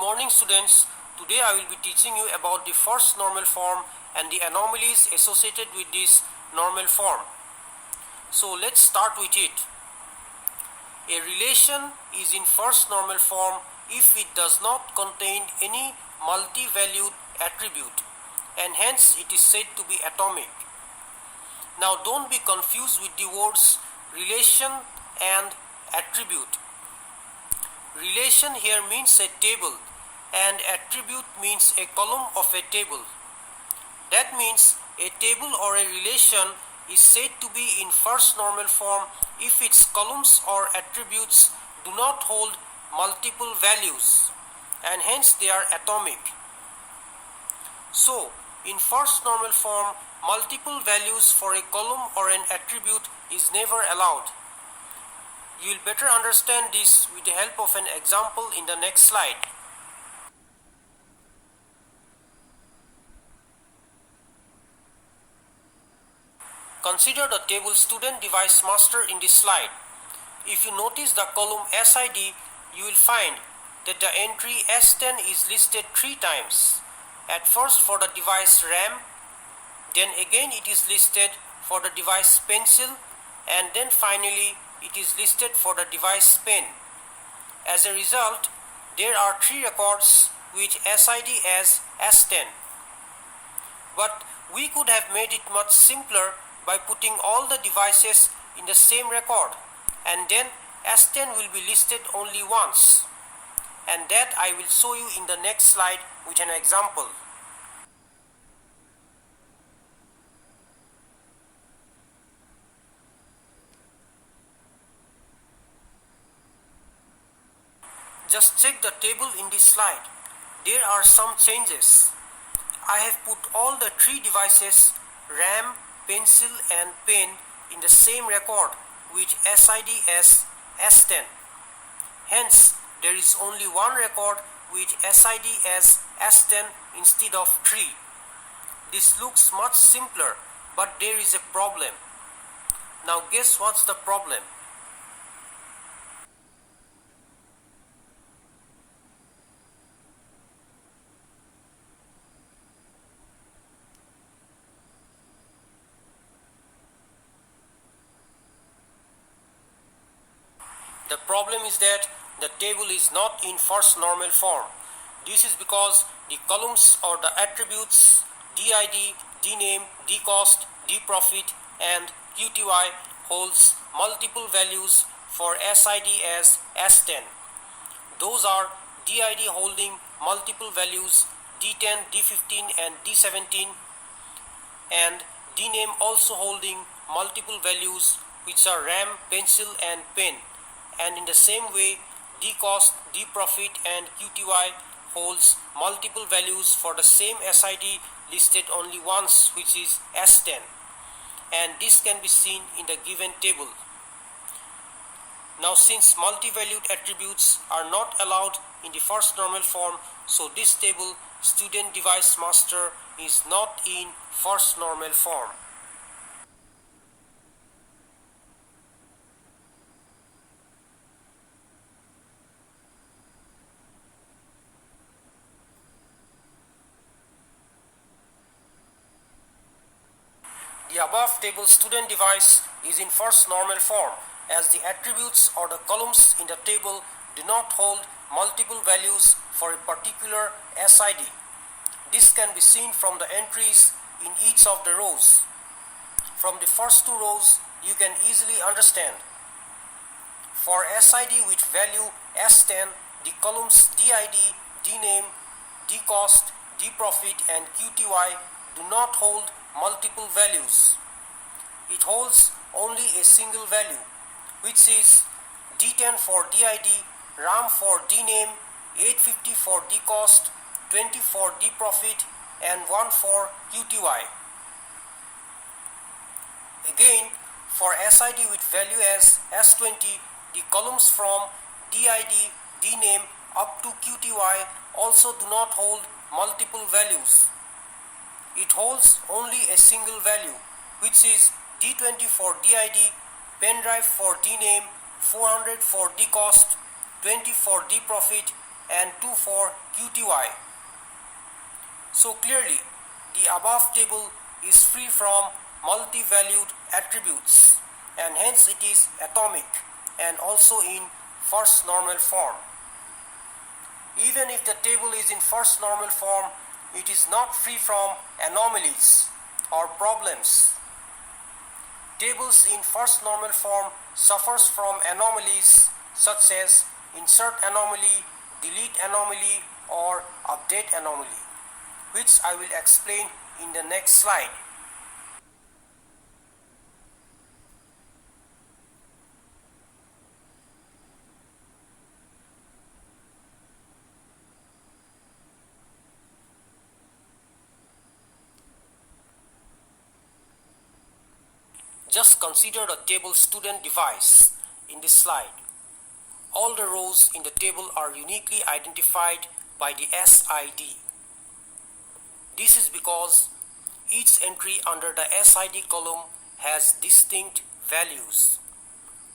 morning, students. Today I will be teaching you about the first normal form and the anomalies associated with this normal form. So let's start with it. A relation is in first normal form if it does not contain any multi-valued attribute, and hence it is said to be atomic. Now don't be confused with the words relation and attribute. Relation here means a table and attribute means a column of a table. That means a table or a relation is said to be in first normal form if its columns or attributes do not hold multiple values, and hence they are atomic. So, in first normal form, multiple values for a column or an attribute is never allowed. You will better understand this with the help of an example in the next slide. Consider the table student device master in this slide. If you notice the column SID, you will find that the entry S10 is listed 3 times. At first for the device RAM, then again it is listed for the device pencil, and then finally it is listed for the device pen. As a result, there are 3 records with SID as S10. But we could have made it much simpler by putting all the devices in the same record, and then S10 will be listed only once. And that I will show you in the next slide with an example. Just check the table in this slide. There are some changes. I have put all the 3 devices, RAM, pencil and pen, in the same record with SID as S10. Hence, there is only one record with SID as S10 instead of 3. This looks much simpler, but there is a problem. Now guess what's the problem? The problem is that the table is not in first normal form. This is because the columns or the attributes DID, DNAME, DCost, DProfit and QTY holds multiple values for SID as S10. Those are DID holding multiple values D10, D15 and D17, and DNAME also holding multiple values which are RAM, pencil and pen. And in the same way, DCost, DProfit and QTY holds multiple values for the same SID listed only once, which is S10. And this can be seen in the given table. Now since multi-valued attributes are not allowed in the first normal form, so this table student device master is not in first normal form. The above table student device is in first normal form, as the attributes or the columns in the table do not hold multiple values for a particular SID. This can be seen from the entries in each of the rows. From the first 2 rows, you can easily understand. For SID with value S10, the columns DID, DNAME, DCost, DProfit and QTY do not hold multiple values. It holds only a single value, which is D10 for DID, RAM for DNAME, 850 for DCost, 20 for DProfit and 1 for QTY. Again, for SID with value as S20, the columns from DID, DNAME up to QTY also do not hold multiple values. It holds only a single value, which is D20 for DID, pen drive for DNAME, 400 for DCost, 20 for DProfit and 2 for QTY. So clearly, the above table is free from multi-valued attributes and hence it is atomic and also in first normal form. Even if the table is in first normal form, it is not free from anomalies or problems. Tables in first normal form suffers from anomalies such as insert anomaly, delete anomaly or update anomaly, which I will explain in the next slide. Just consider the table student device in this slide. All the rows in the table are uniquely identified by the SID. This is because each entry under the SID column has distinct values,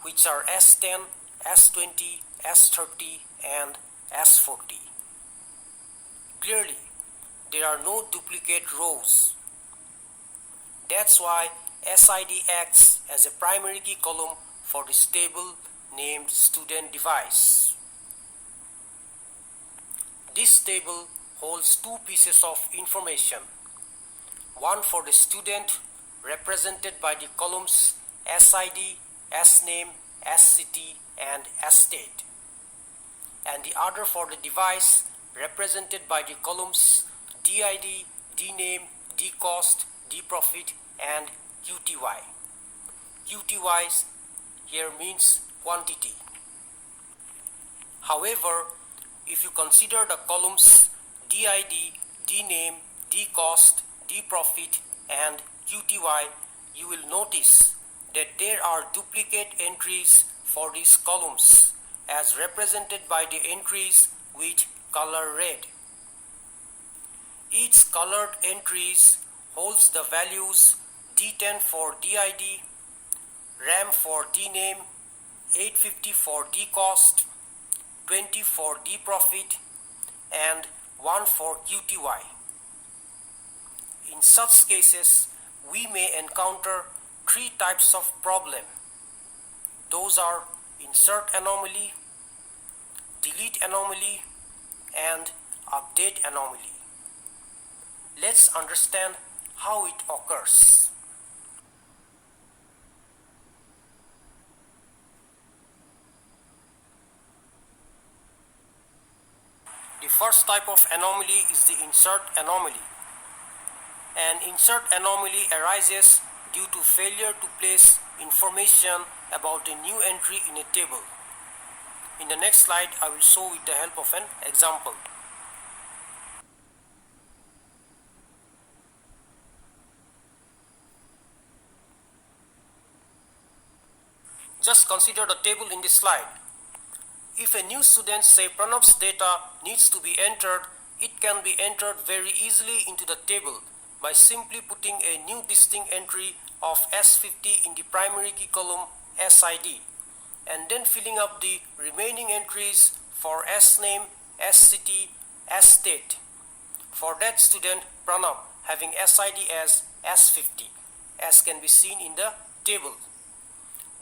which are S10, S20, S30 and S40. Clearly, there are no duplicate rows. That's why SID acts as a primary key column for this table named student device. This table holds two pieces of information, one for the student represented by the columns SID, SNAME, SCT and SState, and the other for the device represented by the columns DID, DNAME, DCost, DProfit and QTY. QTY here means quantity. However, if you consider the columns DID, DNAME, DCost, DProfit and QTY, you will notice that there are duplicate entries for these columns as represented by the entries with color red. Each colored entries holds the values D10 for DID, RAM for DNAME, 850 for DCost, 20 for DProfit and 1 for QTY. In such cases, we may encounter three types of problem. Those are insert anomaly, delete anomaly and update anomaly. Let's understand how it occurs. The first type of anomaly is the insert anomaly. An insert anomaly arises due to failure to place information about a new entry in a table. In the next slide, I will show with the help of an example. Just consider the table in this slide. If a new student, say Pranav's data, needs to be entered, it can be entered very easily into the table by simply putting a new distinct entry of S50 in the primary key column SID and then filling up the remaining entries for SNAME, SCT, SState for that student Pranav having SID as S50, as can be seen in the table.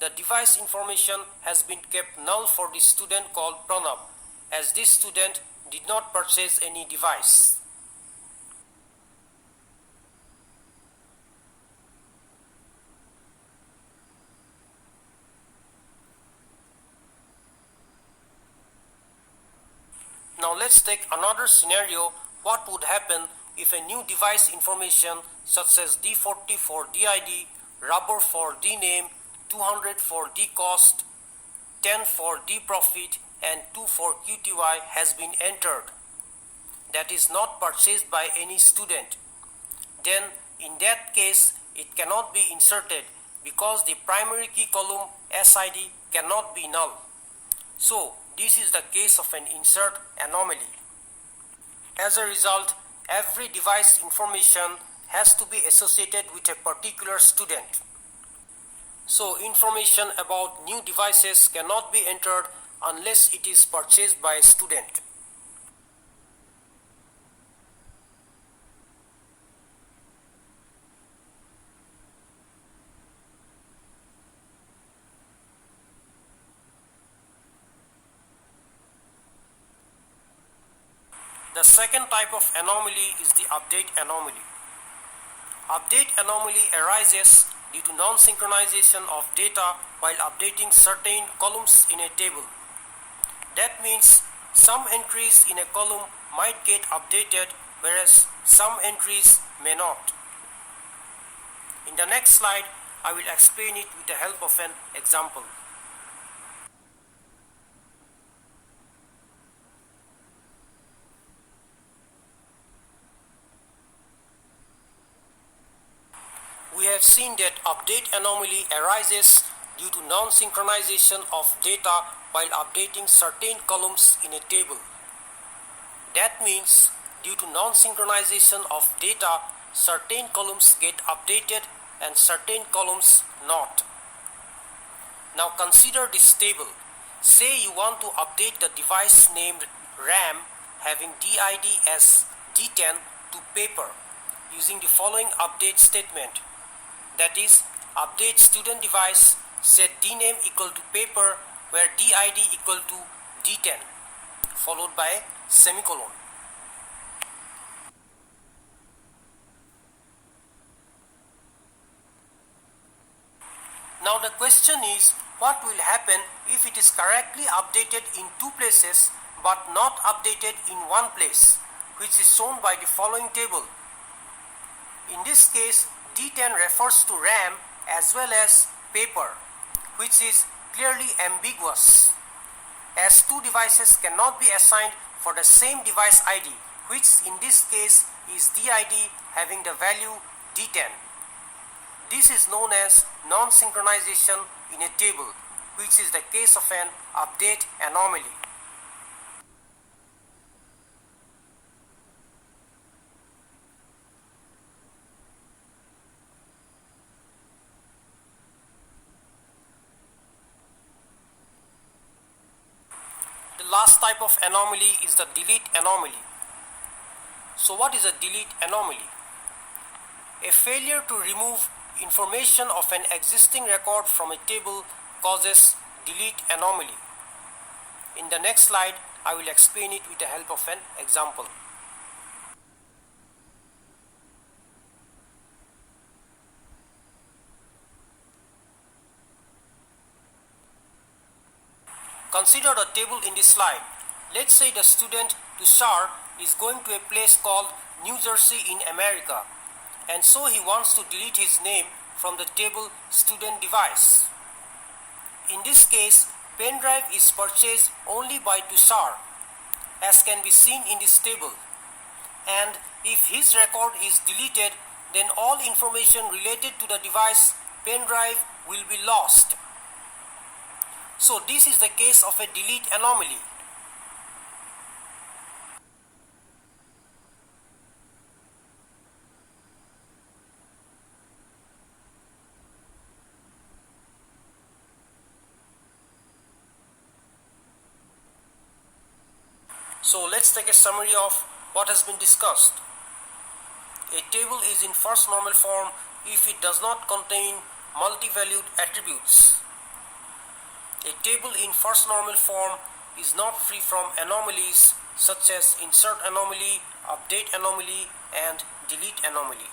The device information has been kept null for the student called Pranav, as this student did not purchase any device. Now let's take another scenario. What would happen if a new device information such as D40 for DID, rubber for DNAME, 200 for DCost, 10 for DProfit and 2 for QTY has been entered, that is not purchased by any student? Then in that case it cannot be inserted because the primary key column SID cannot be null. So this is the case of an insert anomaly. As a result, every device information has to be associated with a particular student. So information about new devices cannot be entered unless it is purchased by a student. The second type of anomaly is the update anomaly. Update anomaly arises due to non-synchronization of data while updating certain columns in a table. That means some entries in a column might get updated whereas some entries may not. In the next slide, I will explain it with the help of an example. We have seen that update anomaly arises due to non-synchronization of data while updating certain columns in a table. That means due to non-synchronization of data, certain columns get updated and certain columns not. Now consider this table. Say you want to update the device named RAM having DID as D10 to paper using the following update statement. That is, update student device, set dname equal to paper where DID equal to D10 followed by semicolon. Now the question is, what will happen if it is correctly updated in two places but not updated in one place, which is shown by the following table. In this case, D10 refers to RAM as well as paper, which is clearly ambiguous, as two devices cannot be assigned for the same device ID, which in this case is DID having the value D10. This is known as non-synchronization in a table, which is the case of an update anomaly. The last type of anomaly is the delete anomaly. So what is a delete anomaly? A failure to remove information of an existing record from a table causes delete anomaly. In the next slide, I will explain it with the help of an example. Consider the table in this slide. Let's say the student Tushar is going to a place called New Jersey in America, and so he wants to delete his name from the table student device. In this case, pen drive is purchased only by Tushar, as can be seen in this table, and if his record is deleted, then all information related to the device pen drive will be lost. So this is the case of a delete anomaly. So let's take a summary of what has been discussed. A table is in first normal form if it does not contain multi-valued attributes. A table in first normal form is not free from anomalies such as insert anomaly, update anomaly, and delete anomaly.